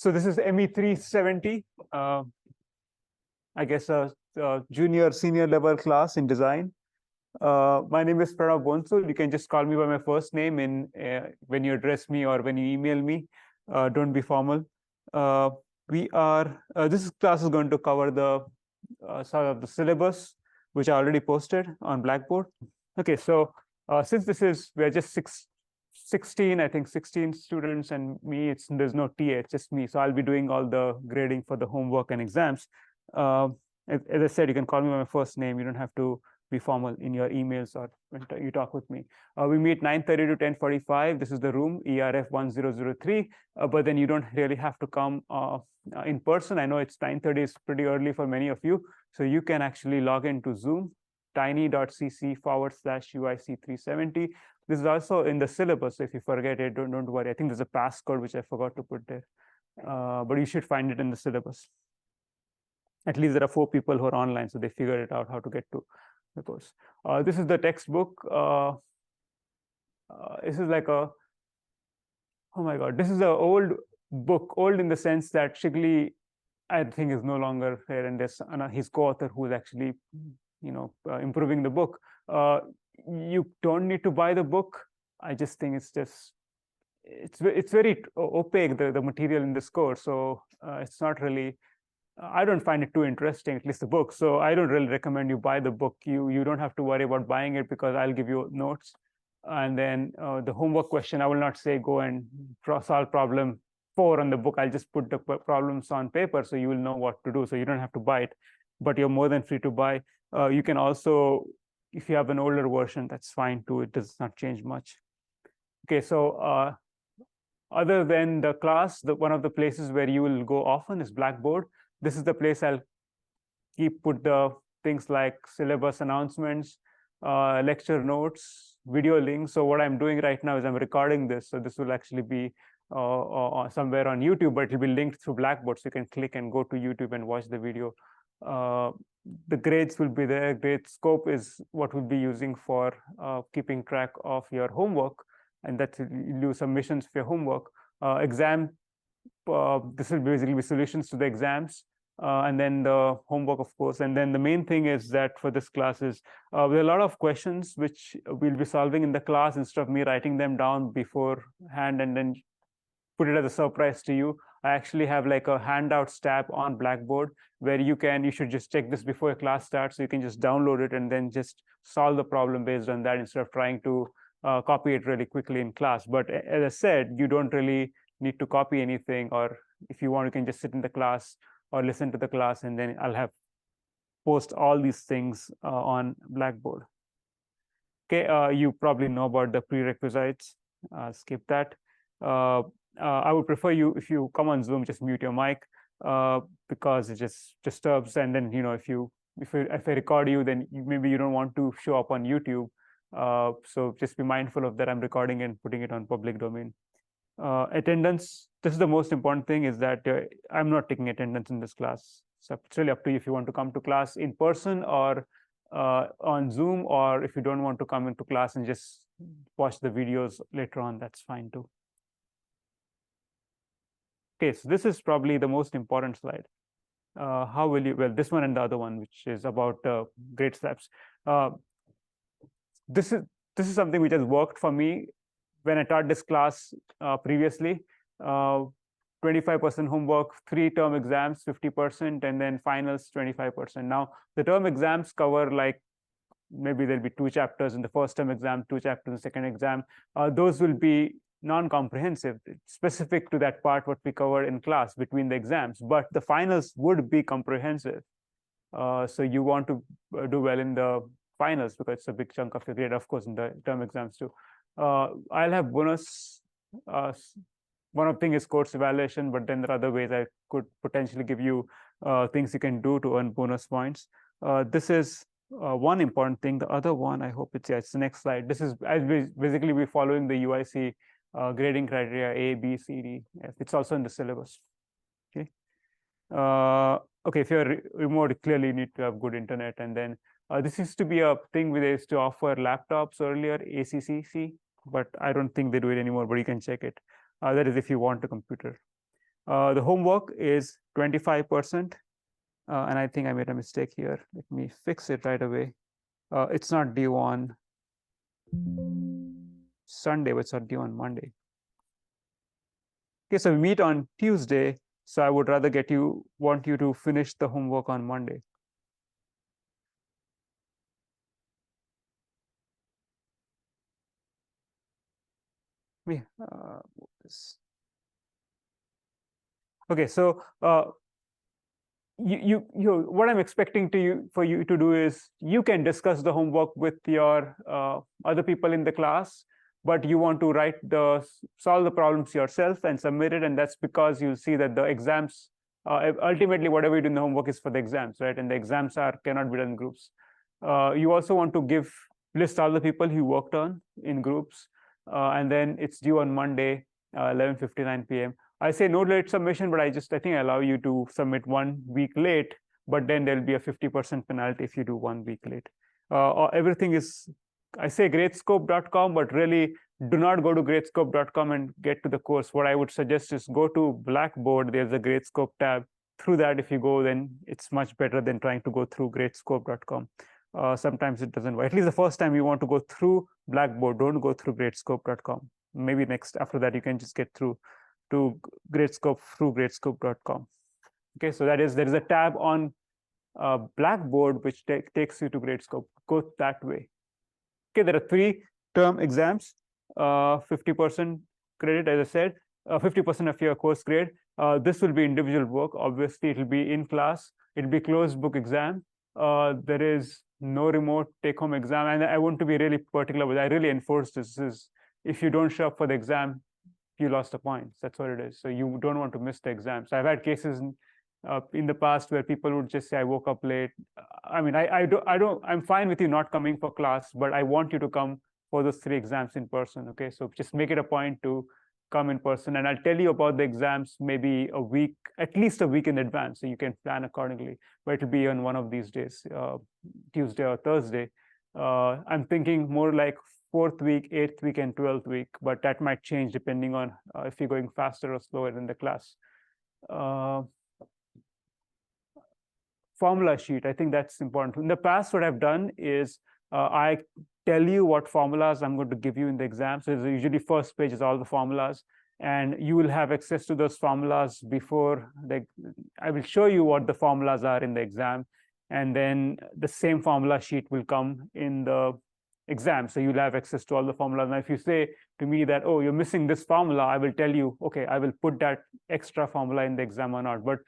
So this is ME 370, I guess a junior, senior level class in design. My name is Pranav Bonsul. You can just call me by my first name when you address me or when you email me. Don't be formal. This class is going to cover the sort of the syllabus, which I already posted on Blackboard. Okay, so since we're just 16, I think 16 students and me, there's no TA, it's just me. So I'll be doing all the grading for the homework and exams. As I said, you can call me by my first name. You don't have to be formal in your emails or when you talk with me. We meet 9:30 to 10:45. This is the room, ERF 1003. But then you don't really have to come in person. I know it's 9:30 is pretty early for many of you. So you can actually log into Zoom, tiny.cc/UIC370. This is also in the syllabus. So if you forget it, don't worry. I think there's a passcode which I forgot to put there. But you should find it in the syllabus. At least there are 4 people who are online, so they figured it out how to get to the course. This is the textbook. This is like oh my God, this is an old book, old in the sense that Shigley, I think, is no longer here, and there's his co-author who is actually, improving the book. You don't need to buy the book. I just think it's very opaque, the material in this course. So it's not really, I don't find it too interesting, at least the book. So I don't really recommend you buy the book. You don't have to worry about buying it because I'll give you notes. And then the homework question, I will not say go and solve problem 4 on the book. I'll just put the problems on paper so you will know what to do. So you don't have to buy it, but you're more than free to buy. You can also, if you have an older version, that's fine too. It does not change much. Okay, so other than the class, one of the places where you will go often is Blackboard. This is the place I'll put the things like syllabus announcements, lecture notes, video links. So what I'm doing right now is I'm recording this. So this will actually be somewhere on YouTube, but it will be linked through Blackboard. So you can click and go to YouTube and watch the video. The grades will be there. Grade scope is what we'll be using for keeping track of your homework. And that's you do submissions for your homework. Exam, this will basically be solutions to the exams. And then the homework, of course. And then the main thing is that for this class is there are a lot of questions which we'll be solving in the class instead of me writing them down beforehand and then put it as a surprise to you. I actually have like a handouts tab on Blackboard where you should just check this before your class starts. So you can just download it and then just solve the problem based on that instead of trying to copy it really quickly in class. But as I said, you don't really need to copy anything, or if you want, you can just sit in the class or listen to the class, and then I'll post all these things on Blackboard. Okay, you probably know about the prerequisites. Skip that. I would prefer if you come on Zoom, just mute your mic because it just disturbs. And then if I record you, then maybe you don't want to show up on YouTube. So just be mindful of that. I'm recording and putting it on public domain. Attendance, this is the most important thing, is that I'm not taking attendance in this class. So it's really up to you if you want to come to class in person or on Zoom, or if you don't want to come into class and just watch the videos later on, that's fine too. Okay, so this is probably the most important slide. How will you, well, this one and the other one, which is about grade steps. This is something which has worked for me when I taught this class previously. 25% homework, 3 term exams, 50%, and then finals, 25%. Now, the term exams cover like, maybe there'll be 2 chapters in the first term exam, 2 chapters in the second exam. Those will be non-comprehensive, specific to that part what we covered in class between the exams, but the finals would be comprehensive. So you want to do well in the finals because it's a big chunk of your grade, of course, in the term exams too. I'll have bonus. One of the things is course evaluation, but then there are other ways I could potentially give you things you can do to earn bonus points. This is one important thing. The other one, I hope it's the next slide. This is basically we're following the UIC grading criteria A, B, C, D, F. It's also in the syllabus. Okay. Okay, if you're remote, clearly you need to have good internet. And then this used to be a thing where they used to offer laptops earlier, ACCC, but I don't think they do it anymore, but you can check it. That is if you want a computer. The homework is 25%. And I think I made a mistake here. Let me fix it right away. It's not due on Sunday, but it's not due on Monday. Okay, so we meet on Tuesday. So I would rather want you to finish the homework on Monday. Move this. Okay, so what I'm expecting for you to do is you can discuss the homework with your other people in the class, but you want to solve the problems yourself and submit it, and that's because you see that the exams ultimately whatever you do in the homework is for the exams, right? And the exams cannot be done in groups. You also want to list all the people who worked on in groups, and then it's due on Monday, 11:59 p.m. I say no late submission, but I think I allow you to submit 1 week late, but then there'll be a 50% penalty if you do 1 week late. Everything is, I say gradescope.com, but really do not go to gradescope.com and get to the course. What I would suggest is go to Blackboard. There's a Gradescope tab. Through that, if you go, then it's much better than trying to go through gradescope.com. Sometimes it doesn't work. At least the first time you want to go through Blackboard, don't go through gradescope.com. Maybe after that, you can just get through to Gradescope through gradescope.com. Okay, so there is a tab on Blackboard which takes you to Gradescope. Go that way. Okay, there are 3 term exams, 50% credit, as I said, 50% of your course grade. This will be individual work. Obviously, it will be in class. It will be closed book exam. There is no remote take-home exam, and I want to be really particular with. I really enforce this. If you don't show up for the exam, you lost the points. That's what it is. So you don't want to miss the exam. So I've had cases in the past where people would just say, I woke up late. I mean, I'm fine with you not coming for class, but I want you to come for those 3 exams in person. Okay, so just make it a point to come in person, and I'll tell you about the exams maybe at least a week in advance, so you can plan accordingly. But it'll be on one of these days, Tuesday or Thursday. I'm thinking more like 4th week, 8th week, and 12th week, but that might change depending on if you're going faster or slower in the class. Formula sheet, I think that's important. In the past, what I've done is I tell you what formulas I'm going to give you in the exam. So usually first page is all the formulas, and you will have access to those formulas before I will show you what the formulas are in the exam, and then the same formula sheet will come in the exam. So you'll have access to all the formulas. Now, if you say to me that, oh, you're missing this formula, I will tell you, okay, I will put that extra formula in the exam or not. But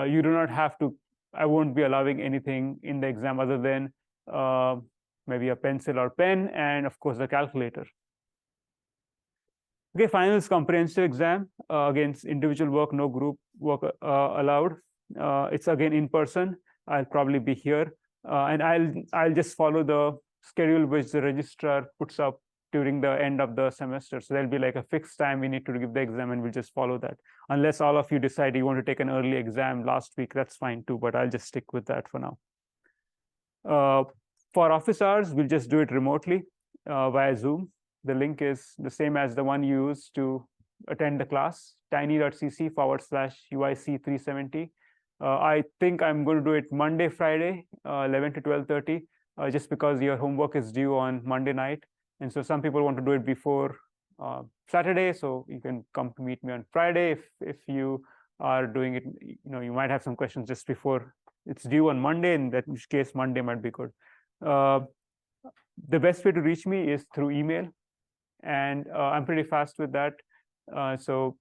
you do not have to. I won't be allowing anything in the exam other than maybe a pencil or pen, and of course the calculator. Okay, final is comprehensive exam. Again, individual work, no group work allowed. It's again in person. I'll probably be here, and I'll just follow the schedule which the registrar puts up during the end of the semester. So there'll be like a fixed time we need to give the exam, and we'll just follow that. Unless all of you decide you want to take an early exam last week, that's fine too, but I'll just stick with that for now. For office hours, we'll just do it remotely via Zoom. The link is the same as the one you use to attend the class, tiny.cc/UIC370. I think I'm going to do it Monday, Friday, 11 to 12:30, just because your homework is due on Monday night. And so some people want to do it before Saturday, so you can come to meet me on Friday if you are doing it. You might have some questions just before it's due on Monday, in that case Monday might be good. The best way to reach me is through email, and I'm pretty fast with that. So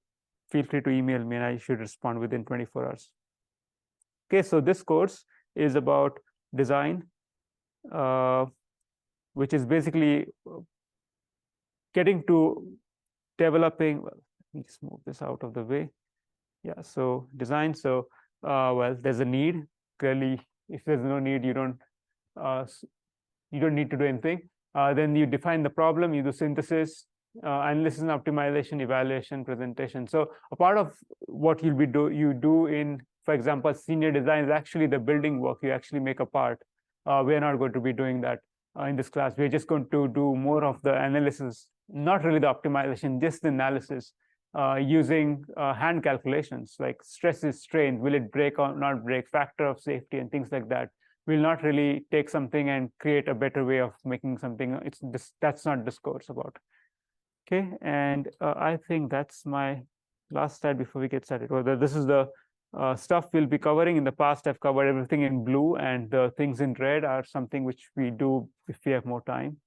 feel free to email me, and I should respond within 24 hours. Okay, so this course is about design, which is basically getting to developing. Well, let me just move this out of the way. Yeah, so design. So, well, there's a need. Clearly, if there's no need, you don't need to do anything. Then you define the problem, you do synthesis, analysis and optimization, evaluation, presentation. So a part of what you do in, for example, senior design is actually the building work. You actually make a part. We're not going to be doing that in this class. We're just going to do more of the analysis, not really the optimization, just the analysis. using hand calculations like stress is strain, will it break or not break, factor of safety, and things like that. We'll not really take something and create a better way of making something. That's not discourse about. Okay, and I think that's my last slide before we get started. Well, this is the stuff we'll be covering. In the past, I've covered everything in blue, and the things in red are something which we do if we have more time.